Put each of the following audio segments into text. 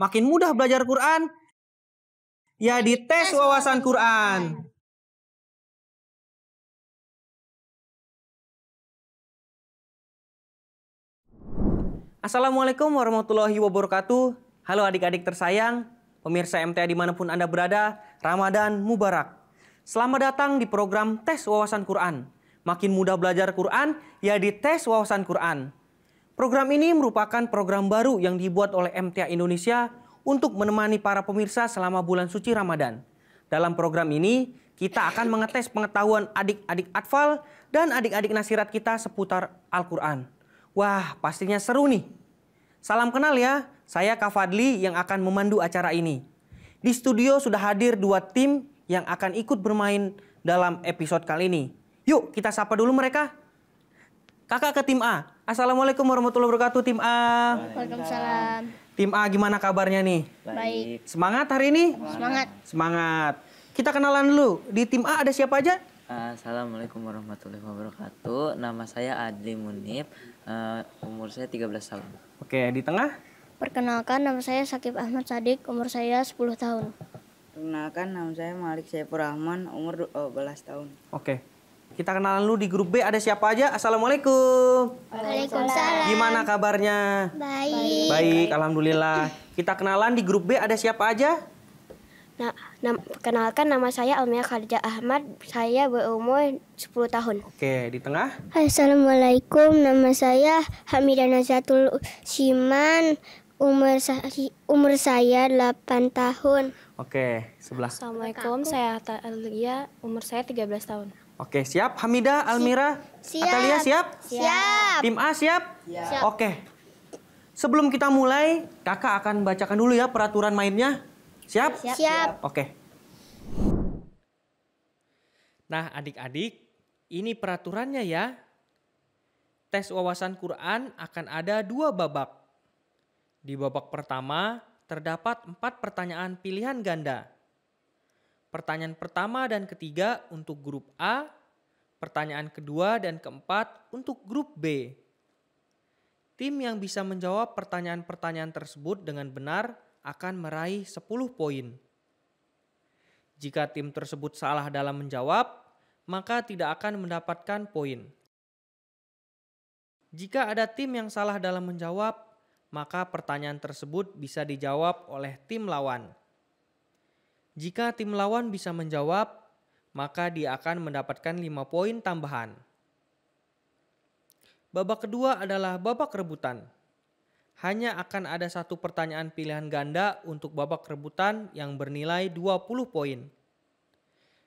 Makin mudah belajar Quran? Ya di tes wawasan Quran. Assalamualaikum warahmatullahi wabarakatuh. Halo adik-adik tersayang, pemirsa MTA dimanapun Anda berada, Ramadan Mubarak. Selamat datang di program Tes Wawasan Quran. Makin mudah belajar Quran, ya di tes wawasan Quran. Program ini merupakan program baru yang dibuat oleh MTA Indonesia untuk menemani para pemirsa selama bulan suci Ramadan. Dalam program ini, kita akan mengetes pengetahuan adik-adik atfal dan adik-adik nasirat kita seputar Al-Quran. Wah, pastinya seru nih. Salam kenal ya, saya Kak Fadli yang akan memandu acara ini. Di studio sudah hadir 2 tim yang akan ikut bermain dalam episode kali ini. Yuk, kita sapa dulu mereka. Kakak ke tim A. Assalamualaikum warahmatullahi wabarakatuh, tim A. Waalaikumsalam. Tim A, gimana kabarnya nih? Baik. Semangat hari ini? Semangat. Semangat. Kita kenalan dulu. Di tim A ada siapa aja? Assalamualaikum warahmatullahi wabarakatuh. Nama saya Adli Munib. Umur saya 13 tahun. Oke, di tengah? Perkenalkan, nama saya Sakib Ahmad Sadik, umur saya 10 tahun. Perkenalkan, nama saya Malik Saifur Rahman, umur 12 tahun. Oke. Kita kenalan dulu di grup B ada siapa aja? Assalamualaikum. Waalaikumsalam. Gimana kabarnya? Baik. Baik, alhamdulillah. Kita kenalan di grup B ada siapa aja? Perkenalkan, nama saya Almia Khadijah Ahmad, saya berumur 10 tahun. Oke, di tengah? Assalamualaikum, nama saya Hamidah Nazatul Siman, umur saya 8 tahun. Oke, sebelah. Assalamualaikum, saya Atalia, umur saya 13 tahun. Oke, siap? Hamidah, Almira, Atalia siap? Siap. Tim A siap? Siap. Oke. Sebelum kita mulai, kakak akan bacakan dulu ya peraturan mainnya. Siap? Siap. Oke. Nah, adik-adik, ini peraturannya ya. Tes wawasan Quran akan ada 2 babak. Di babak pertama, terdapat 4 pertanyaan pilihan ganda. Pertanyaan pertama dan ketiga untuk grup A, pertanyaan kedua dan keempat untuk grup B. Tim yang bisa menjawab pertanyaan-pertanyaan tersebut dengan benar akan meraih 10 poin. Jika tim tersebut salah dalam menjawab, maka tidak akan mendapatkan poin. Jika ada tim yang salah dalam menjawab, maka pertanyaan tersebut bisa dijawab oleh tim lawan. Jika tim lawan bisa menjawab, maka dia akan mendapatkan 5 poin tambahan. Babak kedua adalah babak rebutan. Hanya akan ada 1 pertanyaan pilihan ganda untuk babak rebutan yang bernilai 20 poin.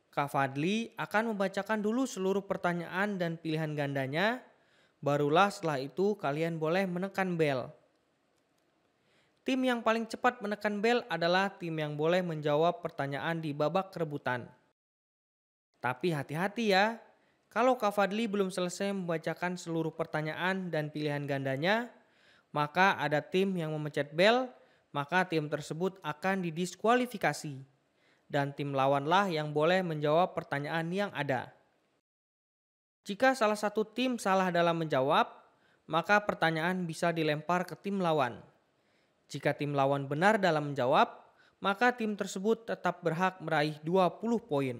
Kak Fadli akan membacakan dulu seluruh pertanyaan dan pilihan gandanya, barulah setelah itu kalian boleh menekan bel. Tim yang paling cepat menekan bel adalah tim yang boleh menjawab pertanyaan di babak rebutan. Tapi hati-hati ya, kalau Kak Fadli belum selesai membacakan seluruh pertanyaan dan pilihan gandanya, maka ada tim yang memencet bel, maka tim tersebut akan didiskualifikasi. Dan tim lawanlah yang boleh menjawab pertanyaan yang ada. Jika salah satu tim salah dalam menjawab, maka pertanyaan bisa dilempar ke tim lawan. Jika tim lawan benar dalam menjawab, maka tim tersebut tetap berhak meraih 20 poin.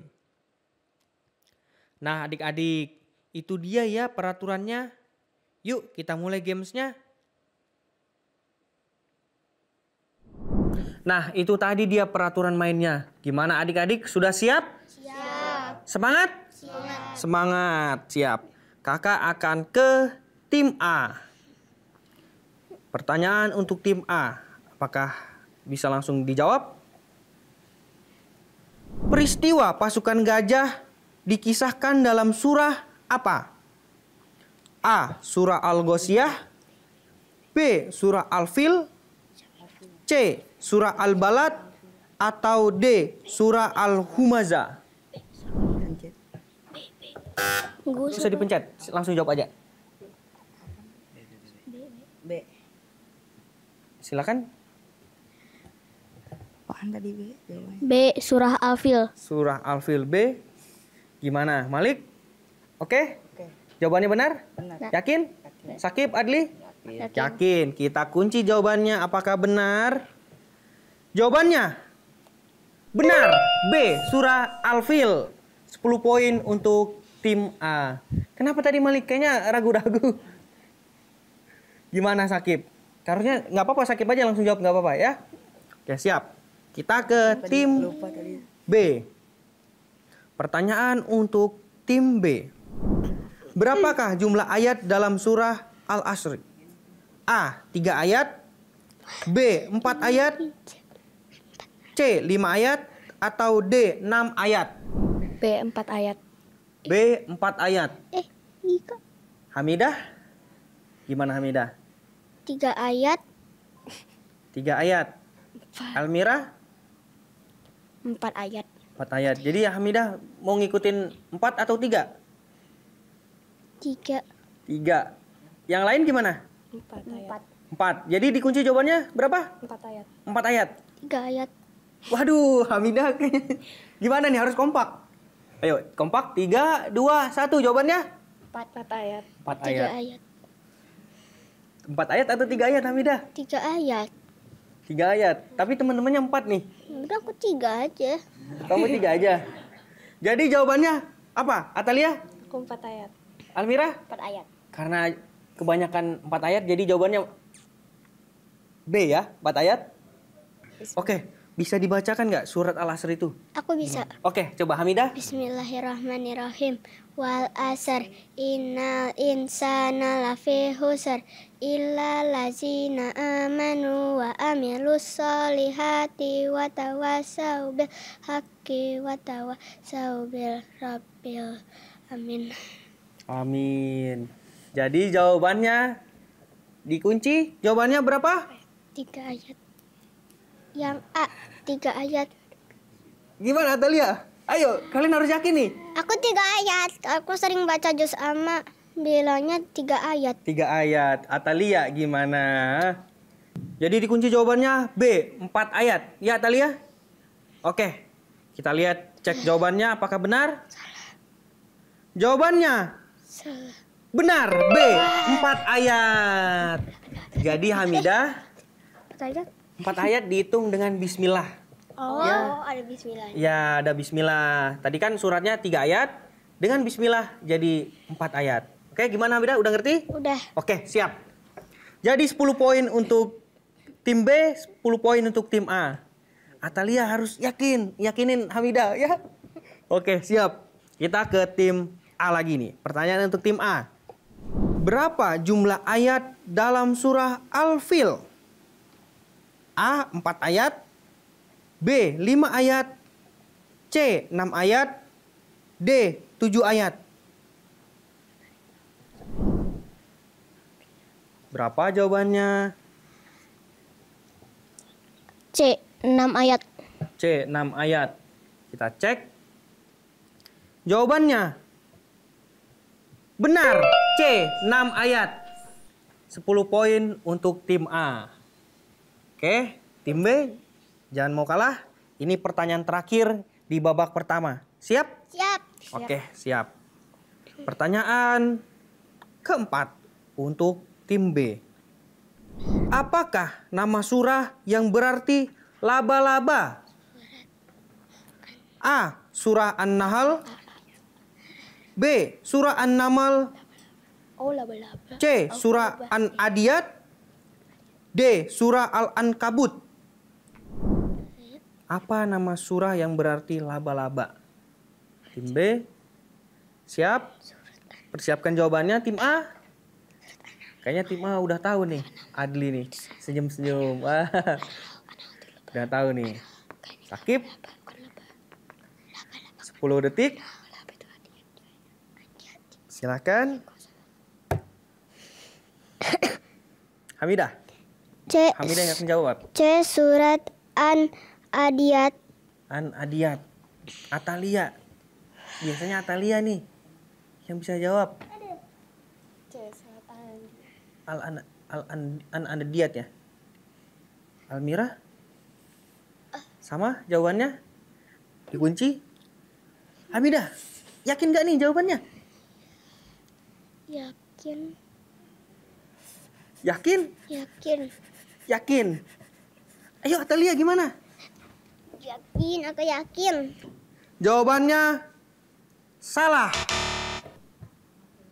Nah adik-adik, itu dia ya peraturannya. Yuk kita mulai gamesnya. Nah itu tadi dia peraturan mainnya. Gimana adik-adik, sudah siap? Siap. Semangat? Siap. Semangat, siap. Kakak akan ke tim A. Pertanyaan untuk tim A, apakah bisa langsung dijawab? Peristiwa pasukan gajah dikisahkan dalam surah apa? A. Surah Al-Ghoshiyah, B. Surah Al-Fil, C. Surah Al-Balad, atau D. Surah Al-Humazah? Bisa dipencet, langsung jawab aja. B. Silakan. Apaan tadi B? Jawabannya. B. Surah Al-Fil. Surah Al-Fil B. Gimana, Malik? Oke? Oke. Jawabannya benar? Benar. Yakin? Yakin. Sakib, Adli? Yakin. Yakin. Kita kunci jawabannya apakah benar. Jawabannya benar. B. Surah Al-Fil. 10 poin untuk tim A. Kenapa tadi Malik? Kayaknya ragu-ragu. Gimana Sakib? Harusnya nggak apa-apa, Sakib aja langsung jawab, nggak apa-apa ya. Oke, siap. Kita ke tim Lupa tadi. B. Pertanyaan untuk tim B. Berapakah jumlah ayat dalam surah Al-Asr? A. 3 ayat. B. 4 ayat. C. 5 ayat. Atau D. 6 ayat. B 4 ayat. B. 4 ayat. Tiga. Hamidah? Gimana Hamidah? 3 ayat. 3 ayat. Almira? 4 ayat. 4 ayat. Jadi Hamidah mau ngikutin 4 atau 3? 3. 3. Yang lain gimana? 4 ayat. 4. Jadi dikunci jawabannya berapa? 4 ayat. 4 ayat. 3 ayat. Waduh, Hamidah gimana nih, harus kompak. Ayo, kompak. 3, 2, 1 jawabannya? 4 ayat. 4 3 ayat. ayat. 4 ayat atau 3 ayat Hamidah? 3 ayat. 3 ayat. Tapi teman-temannya 4 nih. Udah aku 3 aja. Kamu 3 aja. Jadi jawabannya apa? Atalia? Aku 4 ayat. Almira? 4 ayat. Karena kebanyakan 4 ayat, jadi jawabannya B ya, 4 ayat. Oke, bisa dibacakan nggak surat Al-Asr itu? Aku bisa. Oke, coba Hamidah. Bismillahirrahmanirrahim. Wal asr innal insana lafi khusr illa lazina amanu wa amilus solihati wa tawasau bil haqqi wa tawasau bil rabbil amin. Amin. Jadi jawabannya dikunci. Jawabannya berapa? 3 ayat. Yang A 3 ayat. Gimana Atalia? Ayo, kalian harus yakin nih. Aku 3 ayat. Aku sering baca juz amma, bilangnya 3 ayat. 3 ayat. Atalia gimana? Jadi dikunci jawabannya B, 4 ayat. Ya Atalia? Oke. Kita lihat, cek jawabannya apakah benar? Jawabannya Salah. benar. B, 4 ayat. Jadi Hamidah, 4 ayat. 4 ayat dihitung dengan bismillah. Oh, Ya. ada bismillah. Ya, ada bismillah. Tadi kan suratnya 3 ayat. Dengan bismillah jadi 4 ayat. Oke, gimana Hamidah? Udah ngerti? Udah. Oke, siap. Jadi 10 poin untuk tim B, 10 poin untuk tim A. Atalia harus yakinin Hamidah ya. Oke, siap. Kita ke tim A lagi nih. Pertanyaan untuk tim A. Berapa jumlah ayat dalam surah Al-Fil? A. 4 ayat. B. 5 ayat. C. 6 ayat. D. 7 ayat. Berapa jawabannya? C 6 ayat. C. 6 ayat. Kita cek. Jawabannya benar. C. 6 ayat. 10 poin untuk tim A. Oke, tim B jangan mau kalah. Ini pertanyaan terakhir di babak pertama. Siap? Siap. Oke, siap. Pertanyaan keempat untuk tim B. Apakah nama surah yang berarti laba-laba? A. Surah An-Nahl. B. Surah An-Naml. Oh, laba-laba. C. Surah An-Adiyat. D. Surah Al-Ankabut. Apa nama surah yang berarti laba-laba? Tim B, siap? Persiapkan jawabannya tim A. Kayaknya tim A udah tahu nih. Adli nih, senyum-senyum. Wah, udah tahu nih. Sakib. 10 detik. Silakan. Hamidah. C Hamidah yang akan jawab. C surat An-Adiyat. An-Adiyat. Atalia. Biasanya Atalia nih yang bisa jawab. Al-Adiyat ya. Almira? Sama jawabannya? Dikunci? Hamidah, yakin gak nih jawabannya? Yakin. Yakin? Yakin. Yakin. Ayo Atalia gimana? Yakin, aku yakin. Jawabannya salah.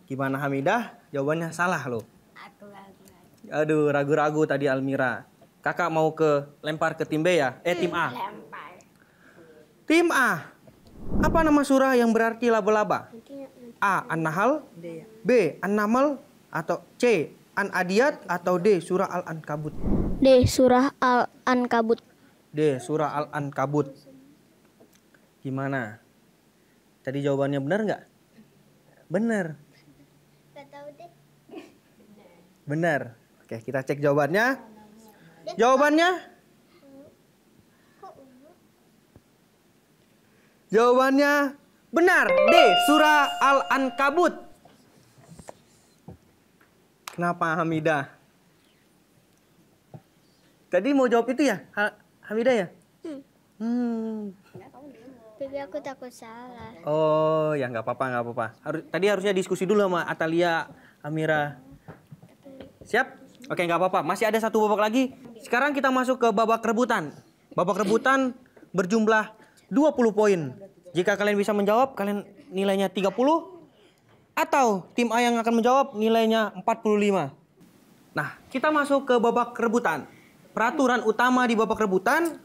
Gimana Hamidah? Jawabannya salah loh. Aduh, ragu-ragu tadi Almira. Kakak mau lempar ke tim B ya? Tim A. Tim A. Apa nama surah yang berarti laba-laba? A. An-Nahl, B. An-Naml, atau C. An-Adiyat, atau D. Surah Al-Ankabut. D. Surah Al-Ankabut. D. Surah Al-Ankabut. Gimana? Tadi jawabannya benar nggak? Benar. Gak tahu deh. Benar. Oke, kita cek jawabannya. Jawabannya? Jawabannya benar. D. Surah Al-Ankabut. Kenapa Hamidah? Tadi mau jawab itu ya? Hamidah ya? Tapi aku takut salah. Oh, ya nggak apa-apa. Tadi harusnya diskusi dulu sama Atalia, Amira. Siap? Oke, nggak apa-apa. Masih ada satu babak lagi. Sekarang kita masuk ke babak rebutan. Babak rebutan berjumlah 20 poin. Jika kalian bisa menjawab, kalian nilainya 30. Atau tim A yang akan menjawab nilainya 45. Nah, kita masuk ke babak rebutan. Peraturan utama di babak rebutan,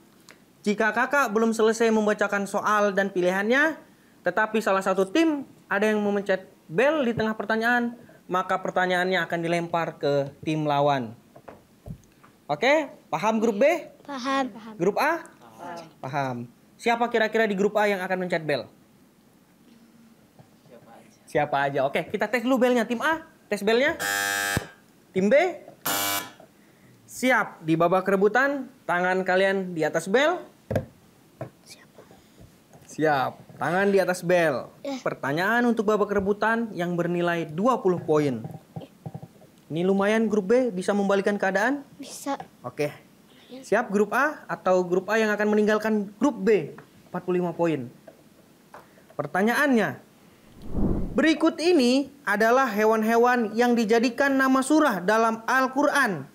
jika kakak belum selesai membacakan soal dan pilihannya, tetapi salah satu tim ada yang memencet bel di tengah pertanyaan, maka pertanyaannya akan dilempar ke tim lawan. Oke, paham grup B? Paham. Grup A? Paham. Siapa kira-kira di grup A yang akan mencet bel? Siapa aja? Oke, kita tes dulu belnya. Tim A, tes belnya. Tim B, siap. Di babak rebutan, tangan kalian di atas bel. Siap. Tangan di atas bel. Pertanyaan untuk babak rebutan yang bernilai 20 poin. Ini lumayan grup B bisa membalikan keadaan? Bisa. Oke. Siap grup A atau grup A yang akan meninggalkan grup B? 45 poin. Pertanyaannya, berikut ini adalah hewan-hewan yang dijadikan nama surah dalam Al-Quran.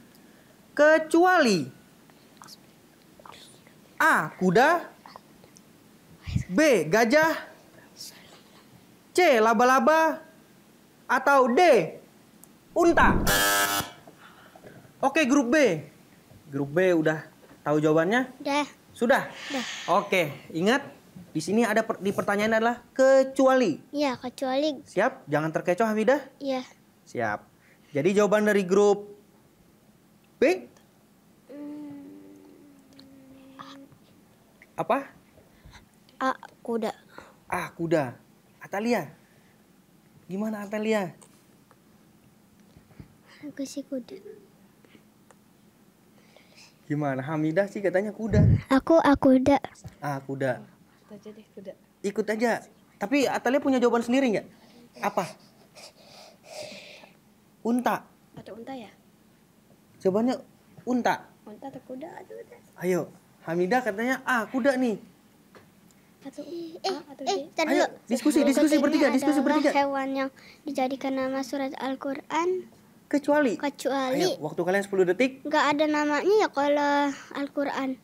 Kecuali A. Kuda, B. Gajah, C. Laba-laba, atau D. Unta. Oke, grup B. Grup B udah tahu jawabannya? Udah. Sudah? Oke, ingat di sini ada di pertanyaan adalah kecuali. Iya, kecuali. Siap? Jangan terkecoh Hamidah. Iya. Siap. Jadi jawaban dari grup B apa? A. Kuda. Ah, kuda. Atalia. Gimana Atalia? Aku sih kuda. Gimana? Hamidah sih katanya kuda. Aku kuda. Ah, kuda. Ikut aja. Tapi Atalia punya jawaban sendiri nggak? Apa? Unta. Atau unta ya? Jawabannya unta. Unta atau kuda? Atau unta? Ayo, Hamidah katanya kuda nih. Atau A atau D? Tar Ayo, dulu. diskusi bertiga. Adalah hewan yang dijadikan nama surat Al-Quran Kecuali. kecuali Ayo, waktu kalian 10 detik. nggak ada namanya ya kalau Al-Quran.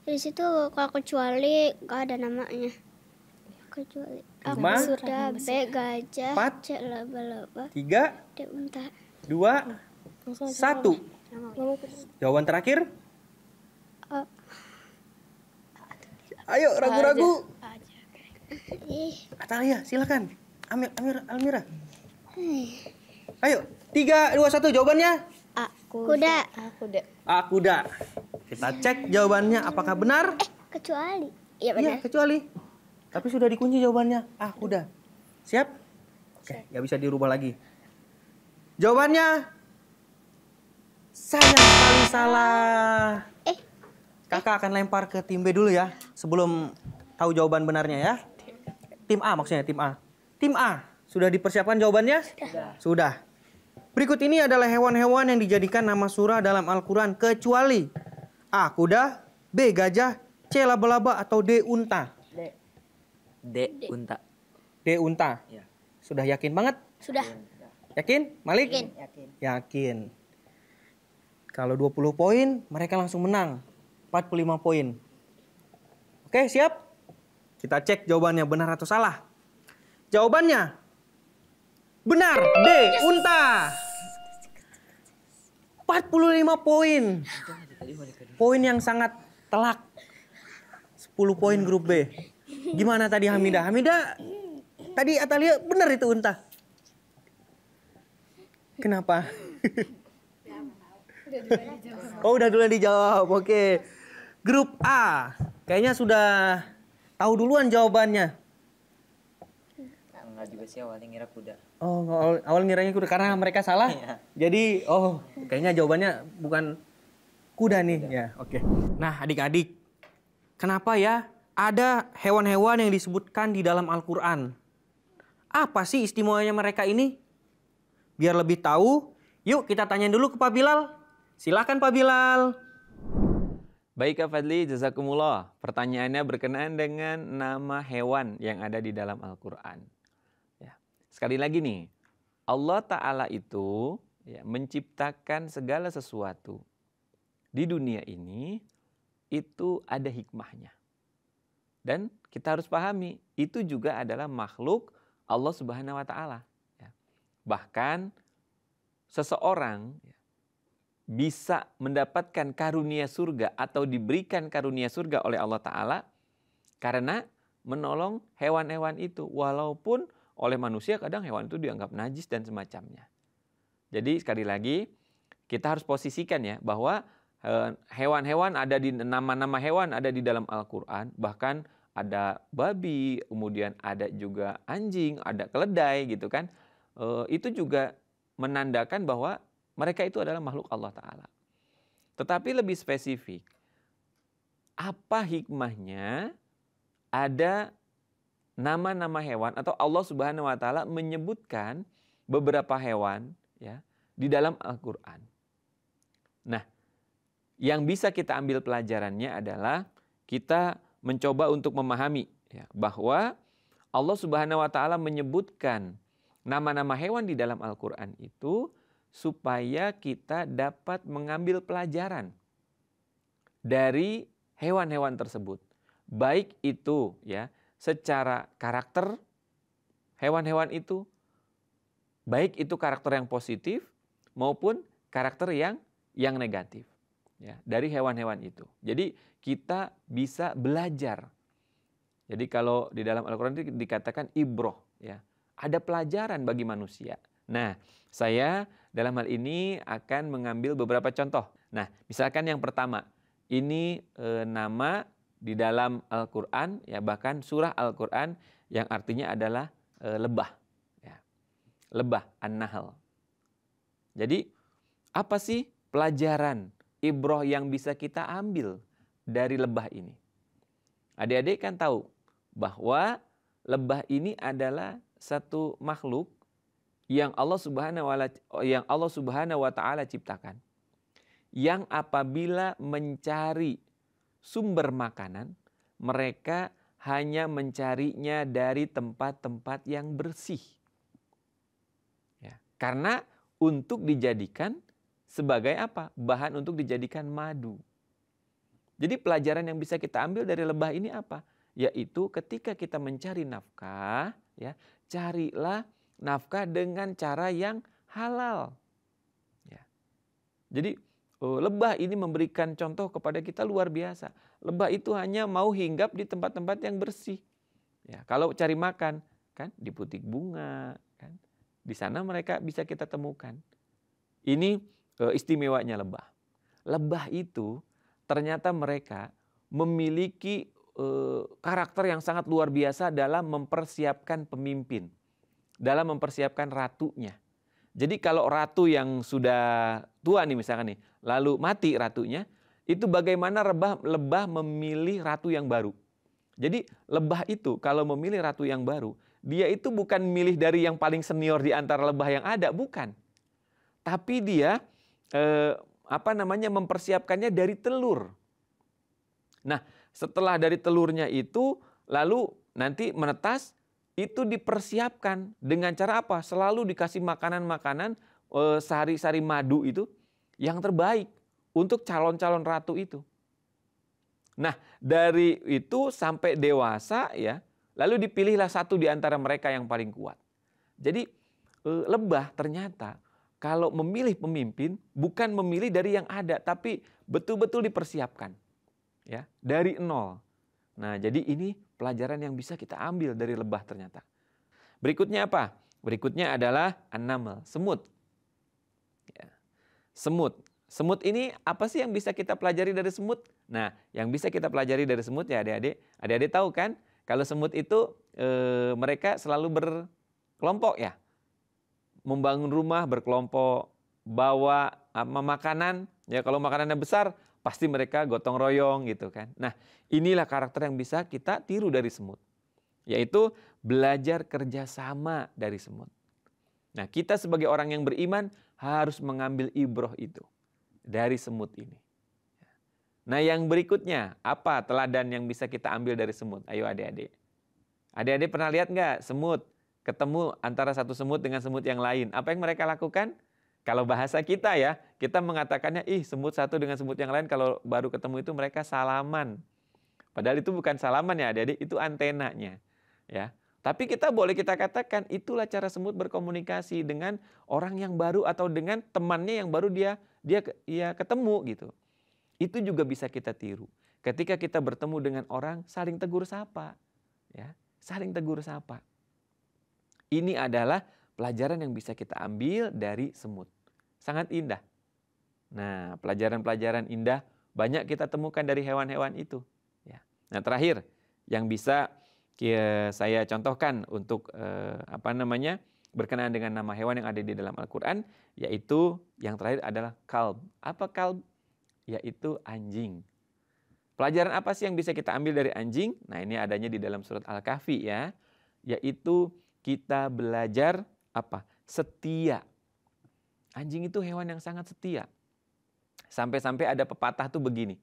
Di situ kalau kecuali nggak ada namanya. Kecuali Lima, aku sudah B gajah, 4, C laba-laba, 3, D unta. 2, 1. Jawaban terakhir. Oh. Ayo, ragu-ragu. Ih, Atalia, silakan. Almira. Ayo, 3, 2, 1 jawabannya. A. Kuda. Kuda. Kuda. Kita cek jawabannya apakah benar. Kecuali. Iya Iya, benar. kecuali. Tapi sudah dikunci jawabannya. Kuda. Siap? Oke, nggak bisa dirubah lagi. Jawabannya sayang sekali salah. Kakak akan lempar ke tim B dulu ya, sebelum tahu jawaban benarnya ya. Tim A maksudnya, tim A. Tim A, sudah dipersiapkan jawabannya? Sudah. Berikut ini adalah hewan-hewan yang dijadikan nama surah dalam Al-Quran kecuali A. Kuda, B. Gajah, C. Laba-laba, atau D. Unta. D. Unta. D. Unta. Ya. Sudah yakin banget? Sudah. Yakin? Malik? Yakin. Kalau 20 poin, mereka langsung menang. 45 poin. Oke, siap? Kita cek jawabannya benar atau salah. Jawabannya benar, D, unta. 45 poin. Poin yang sangat telak. 10 poin grup B. Gimana tadi Hamidah? Hamidah, tadi Atalia benar itu unta. Kenapa? Oh, udah duluan dijawab. Oke. Grup A. Kayaknya sudah tahu duluan jawabannya. Enggak juga sih, awalnya ngira kuda. Oh, awal ngiranya kuda karena mereka salah. Iya. Jadi, kayaknya jawabannya bukan kuda nih. Ya, oke. Nah, adik-adik, kenapa ya ada hewan-hewan yang disebutkan di dalam Al-Qur'an? Apa sih istimewanya mereka ini? Biar lebih tahu, yuk kita tanya dulu ke Pak Bilal. Silakan Pak Bilal. Baik Kak Fadli, jazakumullah. Pertanyaannya berkenaan dengan nama hewan yang ada di dalam Al-Quran. Ya. Sekali lagi nih, Allah Ta'ala itu menciptakan segala sesuatu di dunia ini, itu ada hikmahnya. Dan kita harus pahami, itu juga adalah makhluk Allah Subhanahu wa Ta'ala. Ya. Bahkan seseorang bisa mendapatkan karunia surga atau diberikan karunia surga oleh Allah Ta'ala karena menolong hewan-hewan itu. Walaupun oleh manusia kadang hewan itu dianggap najis dan semacamnya. Jadi sekali lagi kita harus posisikan ya bahwa hewan-hewan ada di nama-nama hewan ada di dalam Al-Quran. Bahkan ada babi, kemudian ada juga anjing, ada keledai gitu kan. Itu juga menandakan bahwa mereka itu adalah makhluk Allah Ta'ala. Tetapi lebih spesifik, apa hikmahnya ada nama-nama hewan atau Allah Subhanahu wa Ta'ala menyebutkan beberapa hewan ya di dalam Al-Quran. Nah, yang bisa kita ambil pelajarannya adalah kita mencoba untuk memahami ya, bahwa Allah Subhanahu wa Ta'ala menyebutkan nama-nama hewan di dalam Al-Quran itu supaya kita dapat mengambil pelajaran dari hewan-hewan tersebut. Baik itu ya secara karakter hewan-hewan itu, baik itu karakter yang positif maupun karakter yang negatif ya, dari hewan-hewan itu. Jadi kita bisa belajar. Jadi kalau di dalam Al-Quran itu dikatakan ibroh ya, ada pelajaran bagi manusia. Nah, saya dalam hal ini akan mengambil beberapa contoh. Nah, misalkan yang pertama, ini nama di dalam Al-Quran, ya bahkan surah Al-Quran yang artinya adalah lebah. Ya. Lebah, An-Nahl. Jadi, apa sih pelajaran ibroh yang bisa kita ambil dari lebah ini? Adik-adik kan tahu bahwa lebah ini adalah satu makhluk yang Allah Subhanahu wa Ta'ala ciptakan, yang apabila mencari sumber makanan, mereka hanya mencarinya dari tempat-tempat yang bersih. Ya, karena untuk dijadikan sebagai apa? Bahan untuk dijadikan madu. Jadi pelajaran yang bisa kita ambil dari lebah ini apa? Yaitu ketika kita mencari nafkah, ya, carilah nafkah dengan cara yang halal. Ya. Jadi lebah ini memberikan contoh kepada kita luar biasa. Lebah itu hanya mau hinggap di tempat-tempat yang bersih. Ya, kalau cari makan kan di butik bunga, kan di sana mereka bisa kita temukan. Ini istimewanya lebah. Lebah itu ternyata mereka memiliki karakter yang sangat luar biasa dalam mempersiapkan pemimpin, dalam mempersiapkan ratunya. Jadi kalau ratu yang sudah tua nih misalkan nih, lalu mati ratunya, itu bagaimana lebah memilih ratu yang baru. Jadi lebah itu kalau memilih ratu yang baru, dia itu bukan milih dari yang paling senior di antara lebah yang ada, bukan. Tapi dia mempersiapkannya dari telur. Nah, setelah dari telurnya itu lalu nanti menetas, itu dipersiapkan dengan cara apa? Selalu dikasih makanan-makanan sari-sari madu itu yang terbaik untuk calon-calon ratu itu. Nah, dari itu sampai dewasa ya, lalu dipilihlah satu di antara mereka yang paling kuat. Jadi lebah ternyata kalau memilih pemimpin bukan memilih dari yang ada, tapi betul-betul dipersiapkan ya, dari nol. Nah, jadi ini pelajaran yang bisa kita ambil dari lebah ternyata. Berikutnya apa? Berikutnya adalah an-naml, semut. Ya. Semut. Semut ini apa sih yang bisa kita pelajari dari semut? Nah, yang bisa kita pelajari dari semut ya adik-adik. Adik-adik tahu kan? Kalau semut itu mereka selalu berkelompok ya. Membangun rumah berkelompok, bawa makanan. Ya kalau makanannya besar, pasti mereka gotong royong gitu kan. Nah, inilah karakter yang bisa kita tiru dari semut. Yaitu belajar kerjasama dari semut. Nah, kita sebagai orang yang beriman harus mengambil ibroh itu dari semut ini. Nah, yang berikutnya, apa teladan yang bisa kita ambil dari semut? Ayo adik-adik. Adik-adik pernah lihat nggak semut ketemu antara satu semut dengan semut yang lain? Apa yang mereka lakukan? Kalau bahasa kita ya, kita mengatakannya, semut satu dengan semut yang lain kalau baru ketemu itu mereka salaman. Padahal itu bukan salaman ya adik-adik, itu antenanya. Ya. Tapi kita katakan itulah cara semut berkomunikasi dengan orang yang baru atau dengan temannya yang baru dia ketemu gitu. Itu juga bisa kita tiru. Ketika kita bertemu dengan orang, saling tegur sapa. Ya, saling tegur sapa. Ini adalah pelajaran yang bisa kita ambil dari semut. Sangat indah. Nah, pelajaran-pelajaran indah banyak kita temukan dari hewan-hewan itu. Ya. Nah, terakhir yang bisa saya contohkan untuk berkenaan dengan nama hewan yang ada di dalam Al-Quran, yaitu yang terakhir adalah kalb. Apa kalb? Yaitu anjing. Pelajaran apa sih yang bisa kita ambil dari anjing? Nah, ini adanya di dalam surat Al-Kahfi ya, yaitu kita belajar apa? Setia. Anjing itu hewan yang sangat setia. Sampai-sampai ada pepatah tuh begini.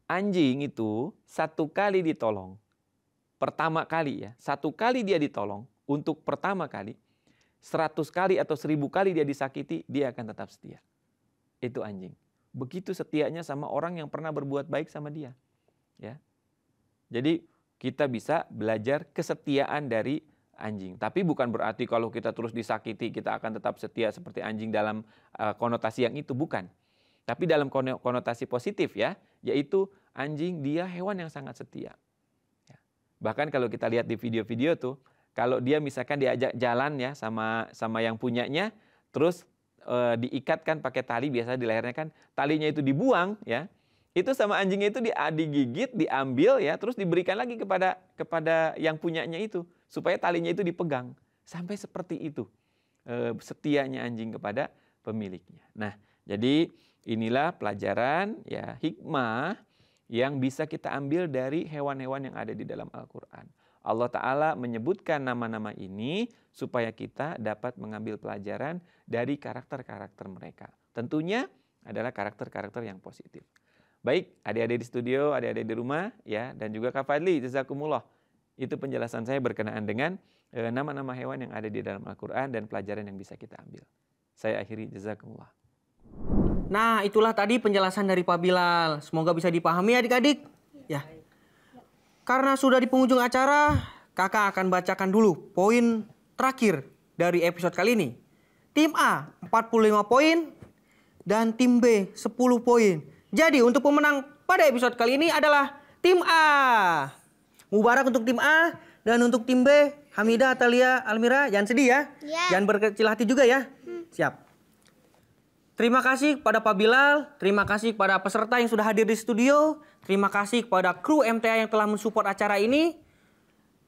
Anjing itu satu kali ditolong, pertama kali ya, satu kali dia ditolong untuk pertama kali, 100 kali atau 1000 kali dia disakiti, dia akan tetap setia. Itu anjing. Begitu setianya sama orang yang pernah berbuat baik sama dia. Ya. Jadi kita bisa belajar kesetiaan dari anjing. Tapi bukan berarti kalau kita terus disakiti kita akan tetap setia seperti anjing dalam konotasi yang itu, bukan. Tapi dalam konotasi positif ya, yaitu anjing dia hewan yang sangat setia. Ya. Bahkan kalau kita lihat di video-video tuh, kalau dia misalkan diajak jalan ya sama yang punyanya, terus diikatkan pakai tali, biasa di lehernya kan, talinya itu dibuang ya. Itu sama anjingnya itu digigit, diambil ya, terus diberikan lagi kepada yang punyanya itu supaya talinya itu dipegang. Sampai seperti itu setianya anjing kepada pemiliknya. Nah, jadi inilah pelajaran ya, hikmah yang bisa kita ambil dari hewan-hewan yang ada di dalam Al-Qur'an. Allah Ta'ala menyebutkan nama-nama ini supaya kita dapat mengambil pelajaran dari karakter-karakter mereka. Tentunya adalah karakter-karakter yang positif. Baik, adik-adik di studio, adik-adik di rumah, ya, dan juga Kak Fadli, jazakumullah. Itu penjelasan saya berkenaan dengan nama-nama hewan yang ada di dalam Al-Quran dan pelajaran yang bisa kita ambil. Saya akhiri, jazakumullah. Nah, itulah tadi penjelasan dari Pak Bilal. Semoga bisa dipahami adik-adik. Ya. Karena sudah di penghujung acara, kakak akan bacakan dulu poin terakhir dari episode kali ini. Tim A 45 poin dan tim B 10 poin. Jadi untuk pemenang pada episode kali ini adalah tim A. Mubarak untuk tim A dan untuk tim B, Hamidah, Atalia, Almira, jangan sedih ya. Jangan berkecil hati juga ya. Siap. Terima kasih kepada Pak Bilal, terima kasih kepada peserta yang sudah hadir di studio, terima kasih kepada kru MTA yang telah mensupport acara ini.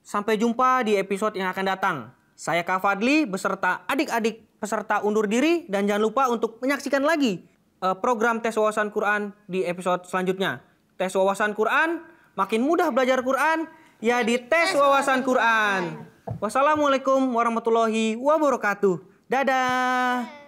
Sampai jumpa di episode yang akan datang. Saya Kak Fadli beserta adik-adik peserta undur diri dan jangan lupa untuk menyaksikan lagi program tes wawasan Quran di episode selanjutnya. Tes wawasan Quran, makin mudah belajar Quran, ya di tes wawasan Quran. Wassalamualaikum warahmatullahi wabarakatuh. Dadah.